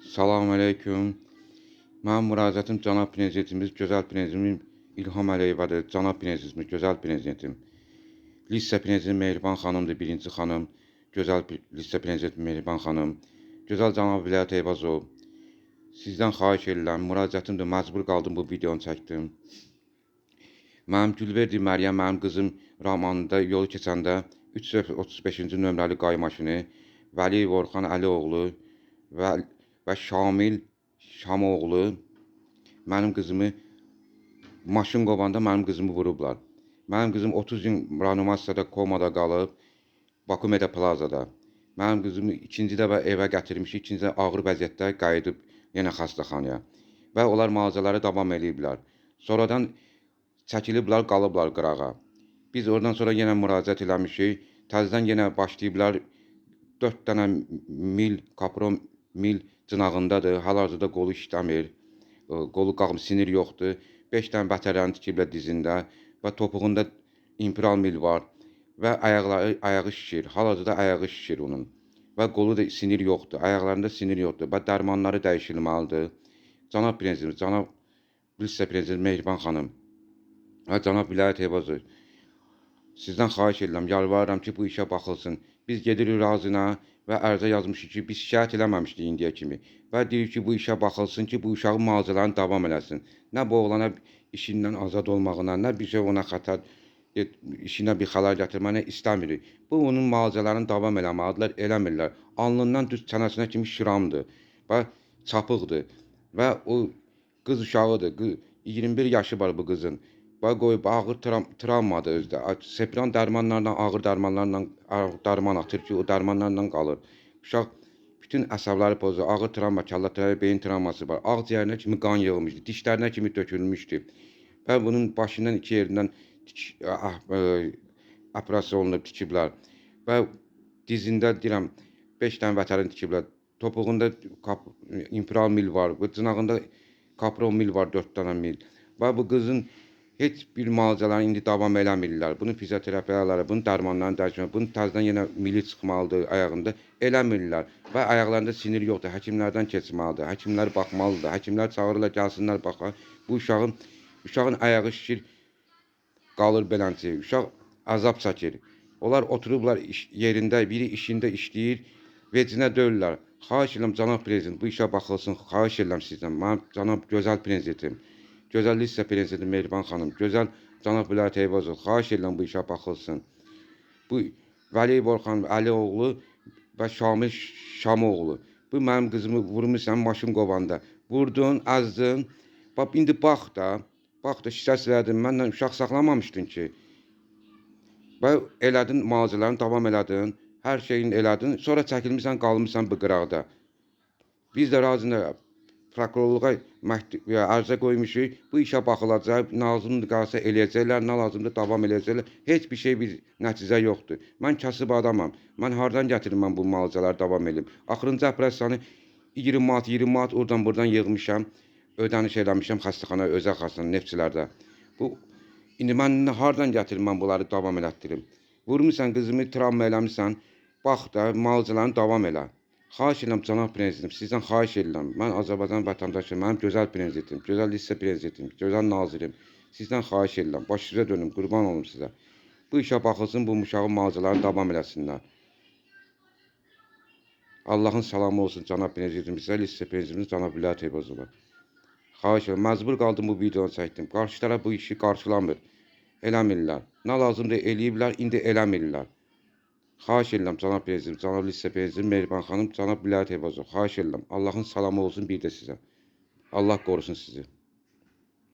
Salam aleyküm. Mənim müraciətim cənab prezidentimiz, gözəl prezidentim İlham Əliyevadır. Cənab prezidentimiz, gözəl prezidentim. Lise prezident Mehriban xanımdır, birinci xanım. Gözəl lise prezident Mehriban xanım. Gözəl cənab Vilayət Eyvazov. Sizdən xahiş edirəm, müraciətimdir, məcbur qaldım bu videonu çəkdim. Mənim Gülverdi Məryəm, mənim qızım romanında yolu keçəndə 335-ci nömrəli qaymaşını Vəliyev Orxan Əlioğlu və Şamil Şamoğlu mənim qızımı maşın qovanda mənim qızımı vurublar. Mənim qızım 30 gün reanimasiyada komada qalıb Bakumeda Plazada. Mənim qızımı ikinci dəfə evə gətirmişik, ikinci də ağır vəziyyətdə qayıdıb yenə xəstəxanaya. Və onlar müalicələri davam ediblər. Sonradan çəkiliblər, qalıblar qırağa. Biz oradan sonra yenə müraciət eləmişik. Təzədən yenə başlayıblar 4 dənə mil, kapron mil cınağındadır. Hal-hazırda qolu işləmir. Qolu qalxmır, sinir yoxdur. 5 dənə vətərəni tikiblər dizində və topuğunda impiral mil var və ayağı şişir. Hal-hazırda ayağı şişir onun. Və qolu da sinir yoxdur. Ayaqlarında sinir yoxdur və dərmanları dəyişilməlidir. Cənab prezident, cənab lise prezident Mehriban xanım və cənab Vilayət Eyvazov, sizdən xahiş edirəm, yalvarıram ki, bu işə baxılsın. Biz gedirik razına və ərizə yazmışıq ki, biz şikayət eləməmişdik indiyə kimi. Və deyir ki, bu işə baxılsın ki, bu uşağın müalicələrini davam eləsin. Nə bu oğlana işindən azad olmağına, nə bir şey ona xətar, işinə bir xəlar gətirməyinə istəmirik. Bu, onun müalicələrini davam eləməlidirlər, eləmirlər. Alnından düz çənəsinə kimi şiramdır və çapıqdır. Və o qız uşağıdır, 21 yaşı var bu qızın. Və qoyub ağır travmadır özdə. Sepran dərmanlarla, ağır dərman atır ki, o dərmanlarla qalır. Uşaq bütün əsəbləri pozur, ağır travma, kəllə travması, beyin travması var. Ağciyərinə kimi qan yığılmışdı, dişlərinə kimi tökülmüşdü. Və bunun başından iki yerindən operasiya olunub, tikiblər. Və dizində deyirəm 5 dənə vətərin tikiblər. Topuğunda impiral mil var, cınağında kapron mil var, 4 dənə mil. Və bu qızın heç bir müalicələrini indi davam eləmirlər. Bunun fizioterapiyaları, bunun dərmanlarını dəyişmək, bunun təzədən yenə mili çıxmalıdır ayağında. Eləmirlər və ayaqlarında sinir yoxdur. Həkimlərdən keçməlidir. Həkimlər baxmalıdır. Həkimlər çağırırlar, gəlsinlər baxar. Bu uşağın ayağı şişir, qalır beləncə. Uşaq əzab çəkir. Onlar oturublar yerində, biri işində işləyir, vecinə döyürlər. Xahiş edirəm, cənab prezident, bu işə baxılsın. Xahiş edirəm sizdən. Mənim cənab gözəl prezidentim, gözəl lise prezidenti Mehriban xanım, gözəl cənab Vilayət Eyvazov, xahiş edirəm bu işə baxılsın. Bu Vəliyev Orxan Əlioğlu və Şamil Şamoğlu. Bu mənim qızımı vurmuşsan maşın qovanda. Vurdun, əzdin. Bax, indi bax da şikayət elədin, məndən uşaq saxlamamışdın ki. Və elədin, müalicələrini davam elədin, hər şeyini elədin, sonra çəkilmişsən, qalmışsan bu qıraqda. Biz də razıyıq. Prokurorluğa ərizə qoymuşuq, bu işə baxılacaq, lazımdır qalsa eləyəcəklər, nə lazımdır davam eləyəcəklər. Heç bir şey, bir nəticə yoxdur. Mən kasıb adamam. Mən hardan gətirim bu müalicələri davam edim? Axırıncı operasiyanı 20 manat oradan-buradan yığmışam, ödəniş eləmişəm xəstəxanaya, özəl xəstəxana, Neftçilərdə. İndi mən hardan gətirim bunları davam elətdirim? Vurmuşsan qızımı, travma eləmişsən, bax da müalicələrini davam elə. Xahiş edirəm, cənab prezidentim, sizdən xahiş edirəm. Mən Azərbaycan vətəndaşıyım, mənim gözəl prezidentim, gözəl lise prezidentim, gözəl nazirim. Sizdən xahiş edirəm, başınıza dönüm, qurban olum sizə. Bu işə baxılsın, bu uşağın müalicələrini davam eləsinlər. Allahın salamı olsun cənab prezidentimizə, lise prezidentimiz cənab Vilayət Eyvazova. Xahiş edirəm, məcbur qaldım bu videonu çəkdim. Qarşı tərəf bu işi qarşılamır, eləmirlər. Nə lazımdır eləyiblər, indi eləmirlər. Xahiş edirəm, cənab prezident, cənab lise prezident Mehriban xanım, cənab Vilayət Eyvazov. Xahiş edirəm, Allahın salamı olsun bir də sizə. Allah qorusun sizi.